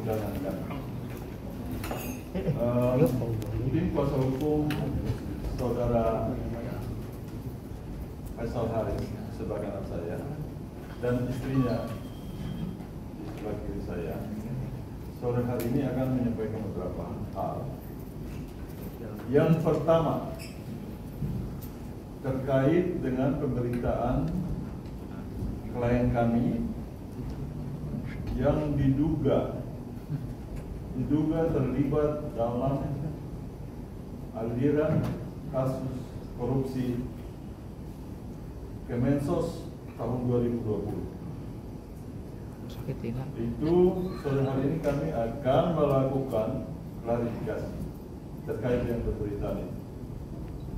persidangan kami. Tim kuasa hukum saudara Faisal Haris sebagai anak saya dan istrinya di sebelah kiri saya, sore hari ini akan menyampaikan beberapa hal. Yang pertama, terkait dengan pemberitaan klien kami yang diduga terlibat dalam aliran kasus korupsi Kemensos tahun 2020. Itu sore hari ini kami akan melakukan klarifikasi terkait dengan pemberitaan ini.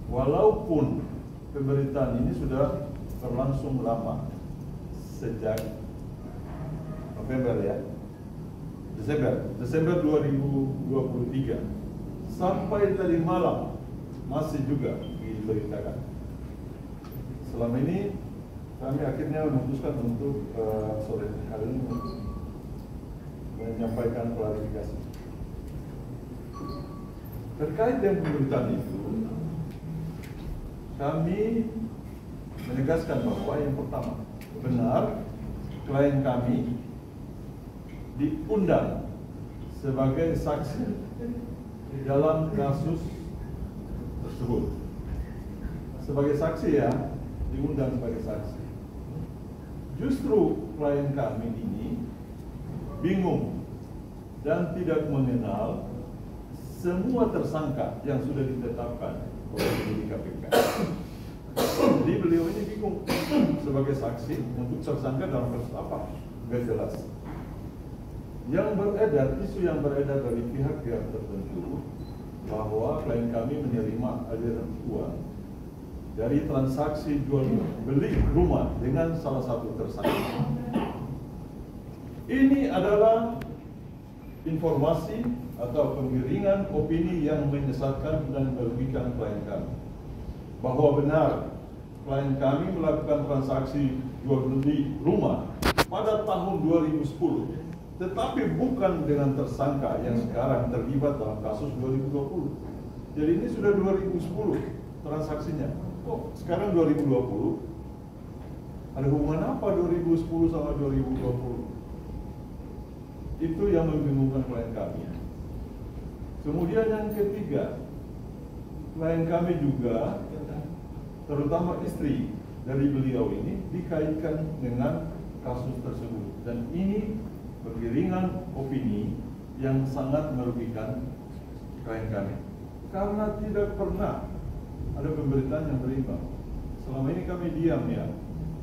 Walaupun pemberitaan ini sudah berlangsung lama, sejak November ya, Desember 2023 sampai tadi malam masih juga diberitakan. Selama ini kami akhirnya memutuskan untuk sore hari ini menyampaikan klarifikasi terkait dengan pemberitaan itu. Kami menegaskan bahwa yang pertama, benar klien kami diundang sebagai saksi dalam kasus tersebut. Sebagai saksi ya, diundang sebagai saksi. Justru klien kami ini bingung dan tidak mengenal semua tersangka yang sudah ditetapkan oleh penyidik KPK. Jadi beliau ini bingung sebagai saksi untuk tersangka dalam kasus apa, nggak jelas. Isu yang beredar dari pihak-pihak tertentu bahwa klien kami menerima aliran uang dari transaksi jual beli rumah dengan salah satu tersangka. Ini adalah informasi atau penggiringan opini yang menyesatkan dan merugikan klien kami. Bahwa benar klien kami melakukan transaksi jual beli rumah pada tahun 2010, tetapi bukan dengan tersangka yang sekarang terlibat dalam kasus 2020. Jadi ini sudah 2010 transaksinya. Kok sekarang 2020? Ada hubungan apa 2010 sama 2020? Itu yang membingungkan klien kami. Kemudian yang ketiga, klien kami juga, terutama istri dari beliau ini, dikaitkan dengan kasus tersebut. Dan ini penggiringan opini yang sangat merugikan klien kami. Karena tidak pernah ada pemberitaan yang berimbang. Selama ini kami diam ya.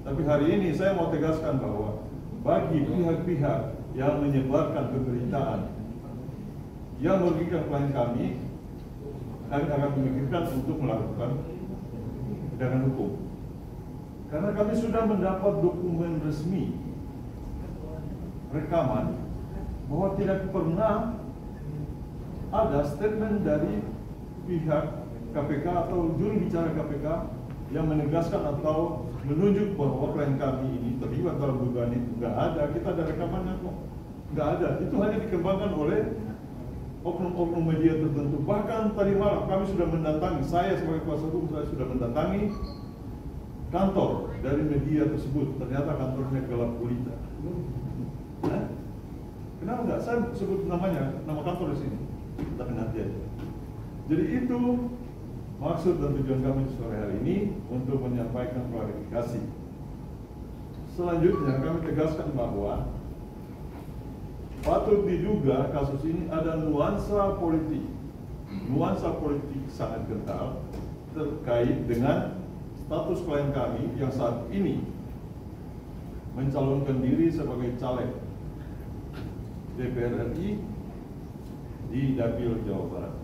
Tapi hari ini saya mau tegaskan bahwa bagi pihak-pihak yang menyebarkan pemberitaan yang merugikan klien kami akan memikirkan untuk melakukan tindakan hukum. Karena kami sudah mendapat dokumen resmi rekaman bahwa tidak pernah ada statement dari pihak KPK atau juru bicara KPK yang menegaskan atau menunjuk bahwa klien kami ini terlibat dalam dugaan itu. Nggak ada, kita ada rekamannya kok. Nggak ada, itu hanya dikembangkan oleh oknum-oknum media tertentu. Bahkan tadi malam kami sudah mendatangi, saya sebagai kuasa hukum saya sudah mendatangi kantor dari media tersebut. Ternyata kantornya gelap gulita. Kenapa enggak? Saya sebut namanya, nama kantor di sini. Tapi nanti aja. Jadi itu maksud dan tujuan kami sore hari ini untuk menyampaikan klarifikasi. Selanjutnya kami tegaskan bahwa patut diduga kasus ini ada nuansa politik sangat kental terkait dengan status klien kami yang saat ini mencalonkan diri sebagai caleg DPR RI di Dapil Jawa Barat.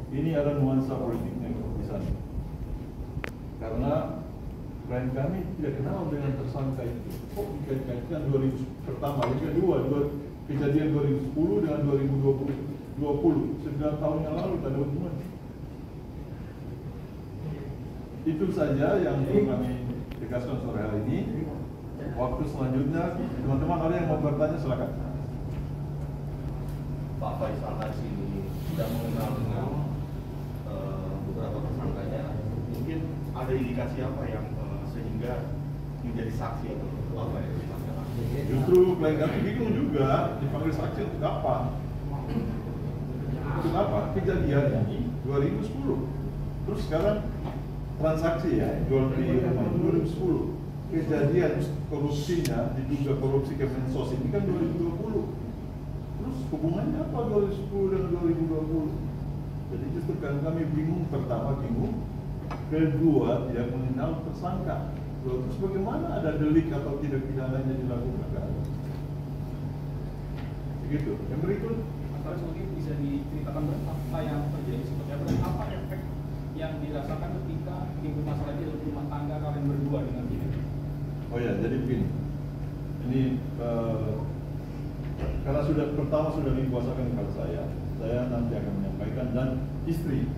Ini ada nuansa politiknya di sana. Karena klien kami tidak kenal dengan tersangka itu. Kok dikait-kaitkan pertama, yang kedua, kejadian 2010 dengan 2020, 9 tahun yang lalu ada hubungan. Itu saja yang kami tegaskan sore hari ini. Waktu selanjutnya, teman-teman ada yang mau bertanya silakan. Pak Faisal Haji tidak mengenal dengan beberapa tersangkanya, mungkin ada indikasi apa yang sehingga menjadi saksi atau apa ya? Justru klien kami bingung juga dipanggil saksi untuk apa? Untuk apa? Kejadian ini 2010. Terus sekarang transaksi ya, jual beli rumah 2010. Kejadian korupsinya, diduga korupsi Kemensos ini kan 2020. Terus hubungannya apa 2010 dengan 2020? Jadi justru kan kami bingung, pertama bingung, kedua tidak mengenal tersangka. Terus bagaimana ada delik atau tidak pidananya dilakukan? Begitu. Yang berikut, Mas mungkin bisa diceritakan apa yang terjadi seperti apa dan apa efek yang dirasakan ketika timbul masalah di rumah tangga kalian berdua dengan dia? oh ya, jadi begini. Ini karena pertama sudah dikuasakan kepada saya nanti akan menyampaikan dan istri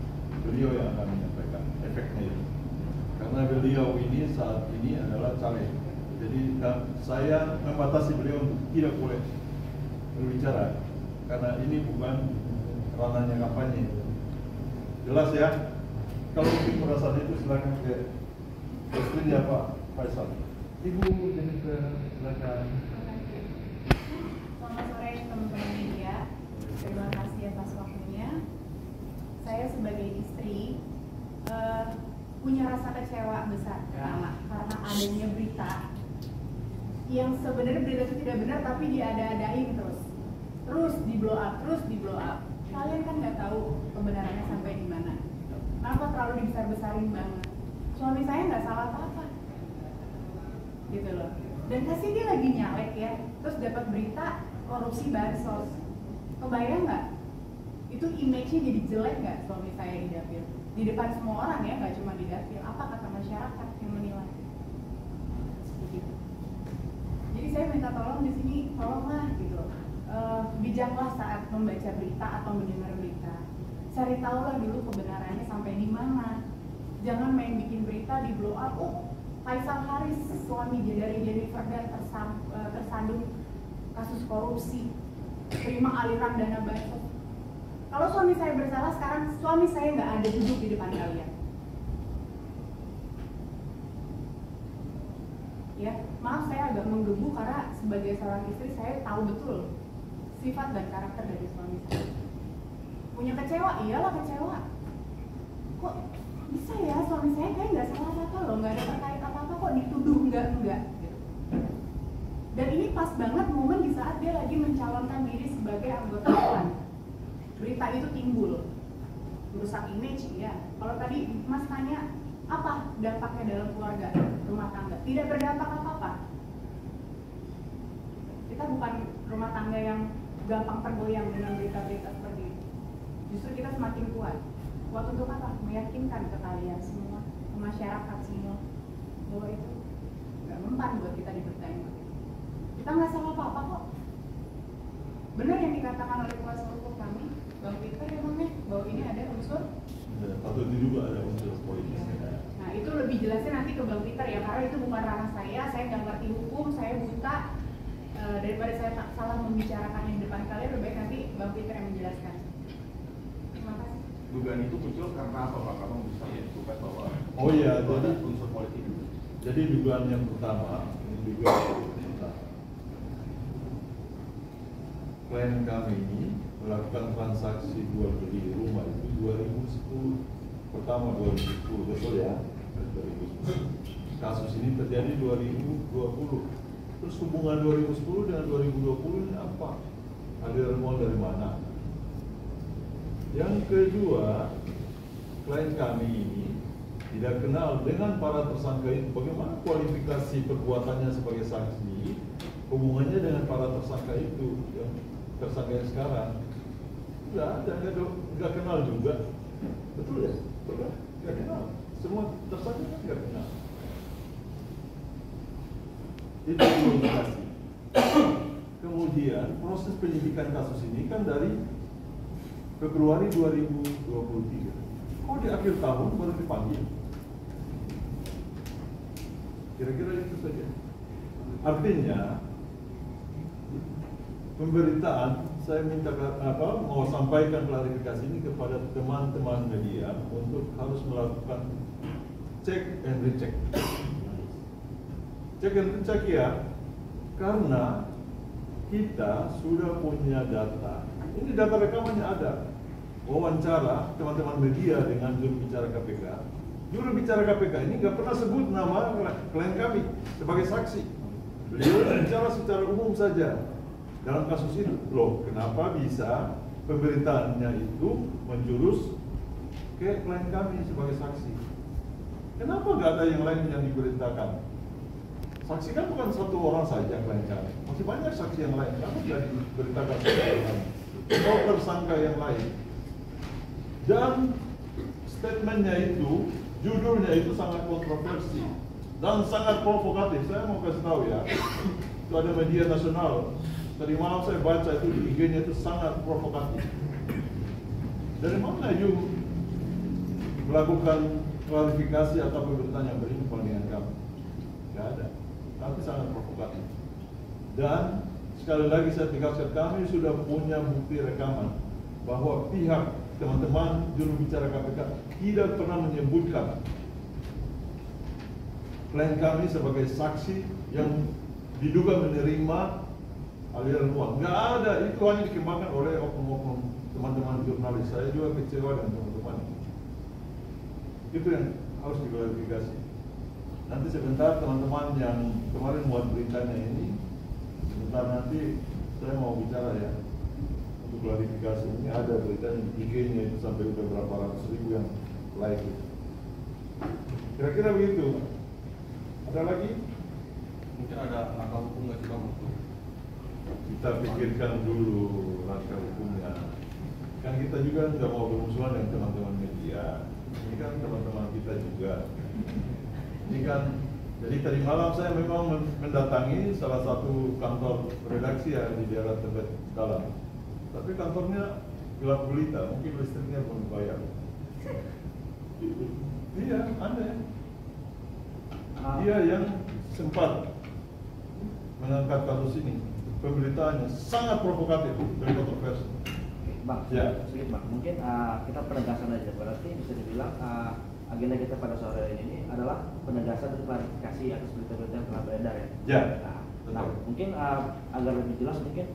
beliau yang akan menyampaikan efeknya itu. Karena beliau ini saat ini adalah caleg, jadi saya membatasi beliau untuk tidak boleh berbicara karena ini bukan ranahnya kampanye. Jelas ya? Kalau mungkin perasaan itu silakan ke istrinya Pak Faisal. Ibu Jennifer, silakan. Selamat sore teman-teman media. Terima kasih atas waktunya. Saya sebagai istri punya rasa kecewa besar karena adanya berita yang sebenarnya berita itu tidak benar tapi diada-adain terus di blow up. Kalian kan nggak tahu kebenarannya sampai di mana. Kenapa terlalu dibesar-besarin banget? Suami saya nggak salah apa-apa, gitu loh. Dan kasih dia lagi nyalek ya, terus dapat berita korupsi bansos. Kebayang nggak? Itu image-nya jadi jelek nggak suami saya di dapil? Di depan semua orang ya, nggak cuma di dapil. Apa kata masyarakat yang menilai? Begitu. Jadi saya minta tolong di sini, tolonglah gitu. Bijaklah saat membaca berita atau mendengar berita. Cari tahulah dulu kebenarannya sampai di mana. Jangan main bikin berita di blow up. Oh, Faisal Haris, suami dari Jennifer dan tersandung kasus korupsi, terima aliran dana bansos. Kalau suami saya bersalah, sekarang suami saya nggak ada duduk di depan kalian. Ya, maaf saya agak menggebu karena sebagai seorang istri saya tahu betul sifat dan karakter dari suami saya. Punya kecewa, iyalah kecewa. Kok bisa ya suami saya kayak nggak salah apa-apa loh, nggak ada terkait apa-apa kok dituduh enggak gitu. Dan ini pas banget momen di saat dia lagi mencalonkan diri sebagai anggota dewan. Berita itu timbul, merusak image ya. Kalau tadi Mas tanya apa dampaknya dalam keluarga, rumah tangga, tidak berdampak apa-apa. Kita bukan rumah tangga yang gampang tergoyang dengan berita-berita seperti itu. Justru kita semakin kuat. Kuat untuk apa? Meyakinkan ke kalian semua, ke masyarakat semua, bahwa itu nggak mempan buat kita dipercaya. Kita nggak salah apa-apa kok. Benar yang dikatakan oleh kuasa hukum kami, Bang Peter emangnya bahwa ini ada unsur? Atau itu juga ada unsur politis. Nah itu lebih jelasnya nanti ke Bang Peter ya, karena itu bukan ranah saya nggak ngerti hukum, saya buta. Daripada saya salah membicarakan di depan kalian, lebih baik nanti Bang Peter yang menjelaskan. Terima kasih. Dugaan itu muncul karena apa Pak? Kamu bisa menentukan bahwa Oh iya, ada unsur politik itu. jadi dugaan yang pertama, juga klien kami ini melakukan transaksi jual beli rumah itu 2010. Pertama 2010, betul ya? 2010. Kasus ini terjadi 2020. Terus hubungan 2010 dengan 2020 ini apa? Ada remol dari mana? Yang kedua, klien kami ini tidak kenal dengan para tersangka itu. Bagaimana kualifikasi perbuatannya sebagai saksi? Hubungannya dengan para tersangka itu, yang tersangka yang sekarang nggak kenal juga. Betul ya? Betul, nggak kenal. Semua tersangka kan nggak kenal. Itu kualifikasi. Kemudian proses penyidikan kasus ini kan dari Februari 2023. Kok di akhir tahun baru dipanggil? Kira-kira itu saja. Artinya pemberitaan, saya minta mau sampaikan klarifikasi ini kepada teman-teman media untuk harus melakukan cek and recheck. Cek and recheck ya, karena kita sudah punya data. Ini data rekamannya ada. Wawancara teman-teman media dengan juru bicara KPK. Juru bicara KPK ini nggak pernah sebut nama klien kami sebagai saksi. Beliau bicara secara umum saja. Dalam kasus itu, loh, kenapa bisa pemberitaannya itu menjurus ke klien kami sebagai saksi? Kenapa nggak ada yang lain yang diberitakan? Saksi kan bukan satu orang saja klien kami, masih banyak saksi yang lain. Kenapa tidak diberitakan satu orang? Atau tersangka yang lain? Dan statementnya itu, judulnya itu sangat kontroversi dan sangat provokatif. Saya mau kasih tahu ya, itu ada media nasional. Tadi malam saya baca itu di IG-nya itu sangat provokatif. Dari mana you melakukan klarifikasi atau pemberitaan yang berimbang dengan kami? Tidak ada. Tapi sangat provokatif. Dan sekali lagi saya tegaskan, kami sudah punya bukti rekaman bahwa pihak teman-teman juru bicara KPK tidak pernah menyebutkan klien kami sebagai saksi yang diduga menerima aliran uang. Nggak ada, itu hanya dikembangkan oleh oknum-oknum teman-teman jurnalis. Saya juga kecewa dengan teman-teman. Itu yang harus diklarifikasi. Nanti sebentar teman-teman yang kemarin buat beritanya ini, sebentar nanti saya mau bicara ya untuk klarifikasi. Ini ada beritanya di IG-nya itu sampai udah berapa ratus ribu yang like itu. Kira-kira begitu. Ada lagi? Mungkin ada langkah hukum nggak sih Bang? Kita pikirkan dulu langkah hukumnya. Kan kita juga nggak mau bermusuhan dengan teman-teman media. Ini kan teman-teman kita juga. Ini kan, jadi tadi malam saya memang mendatangi salah satu kantor redaksi ya di daerah Tebet Dalam. Tapi kantornya gelap gulita, mungkin listriknya belum dibayar. Iya, aneh. Dia yang sempat mengangkat kasus ini. Pemberitaannya sangat provokatif dan kontroversi. Bang, ya. sedikit Bang, mungkin kita penegasan aja, berarti bisa dibilang agenda kita pada sore ini adalah penegasan dan klarifikasi atas berita-berita yang telah beredar ya. Ya. Nah mungkin agar lebih jelas mungkin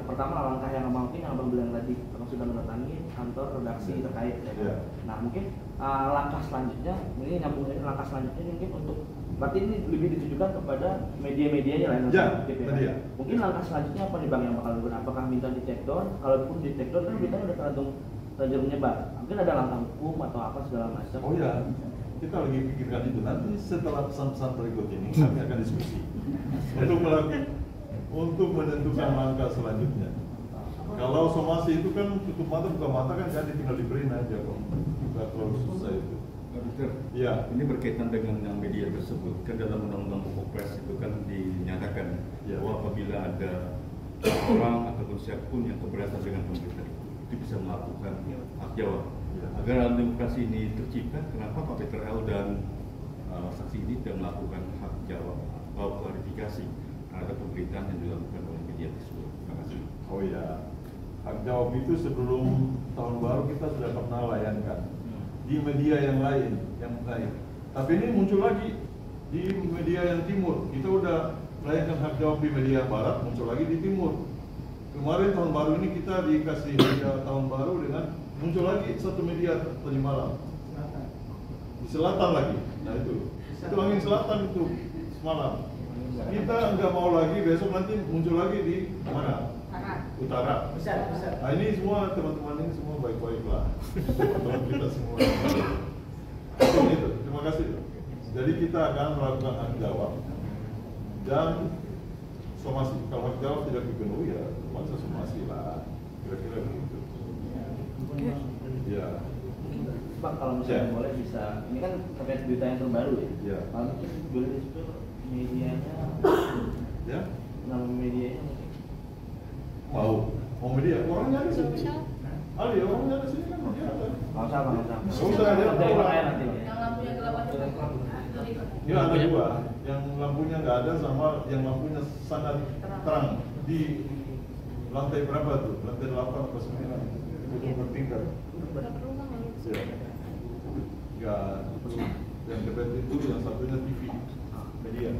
pertama langkah yang abang bilang tadi, abang sudah mendatangi kantor redaksi terkait ya. Ya. Nah mungkin langkah selanjutnya, ini nyambung langkah selanjutnya mungkin untuk berarti ini lebih ditujukan kepada media-medianya lah ya, ya. Mungkin langkah selanjutnya apa nih Bang yang bakal dilakukan? Apakah minta di take down? Kalaupun di take down kan beritanya udah terlanjur menyebar. Mungkin ada langkah hukum atau apa segala macam. Oh ya, kita lagi pikirkan itu. Nanti setelah pesan-pesan berikut ini kami akan diskusi untuk menentukan langkah selanjutnya. Kalau somasi itu kan tutup mata buka mata kan jadi tinggal diberi aja kok. Tidak terlalu susah itu. Dokter, ya. Ini berkaitan dengan yang media tersebut. Kan dalam undang-undang pokok pers itu kan dinyatakan bahwa apabila ada orang ataupun siapapun yang keberatan dengan pemberitaan itu bisa melakukan hak jawab. Agar dalam demokrasi ini tercipta, kenapa Pak Peter L dan saksi ini tidak melakukan hak jawab atau klarifikasi terhadap pemberitaan yang dilakukan oleh media tersebut? Terima kasih. Oh ya, hak jawab itu sebelum tahun baru kita sudah pernah layankan di media yang lain, Tapi ini muncul lagi di media yang timur. Kita udah layankan hak jawab di media barat, muncul lagi di timur. Kemarin tahun baru ini kita dikasih hadiah tahun baru dengan muncul lagi satu media tadi malam. Di selatan lagi. Nah itu angin selatan itu semalam. Kita nggak mau lagi, besok nanti muncul lagi di mana? Utara. Nah ini semua teman-teman ini semua baik-baik lah. Teman-teman kita semua. Itu. Terima kasih. Jadi kita akan melakukan hak jawab dan somasi. Kalau hak jawab tidak dipenuhi ya masa somasi lah. Kira-kira begitu. Ya. Pak kalau misalnya boleh bisa, ini kan terkait berita yang terbaru ya. Kalau mungkin boleh disebut medianya. Ya. Nama medianya mungkin. Mau media, orangnya di sini. Ali, orangnya di sini kan media ada. Sama. Sudah ada nanti. Yang lampunya gelap ya ada dua, yang lampunya nggak ada sama yang lampunya sangat terang di Lantai berapa tuh? Lantai 8 atau 9? Gedung bertingkat. Ya. Ya, yang debat itu yang satunya TV, media.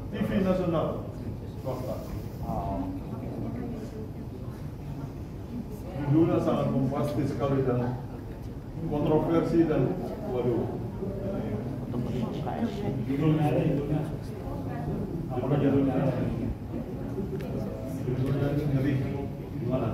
TV nasional, swasta. Judulnya sangat bombastis sekali dan kontroversi dan waduh. Judulnya ada, judulnya. Apa judulnya? Judulnya ngeri. Gimana?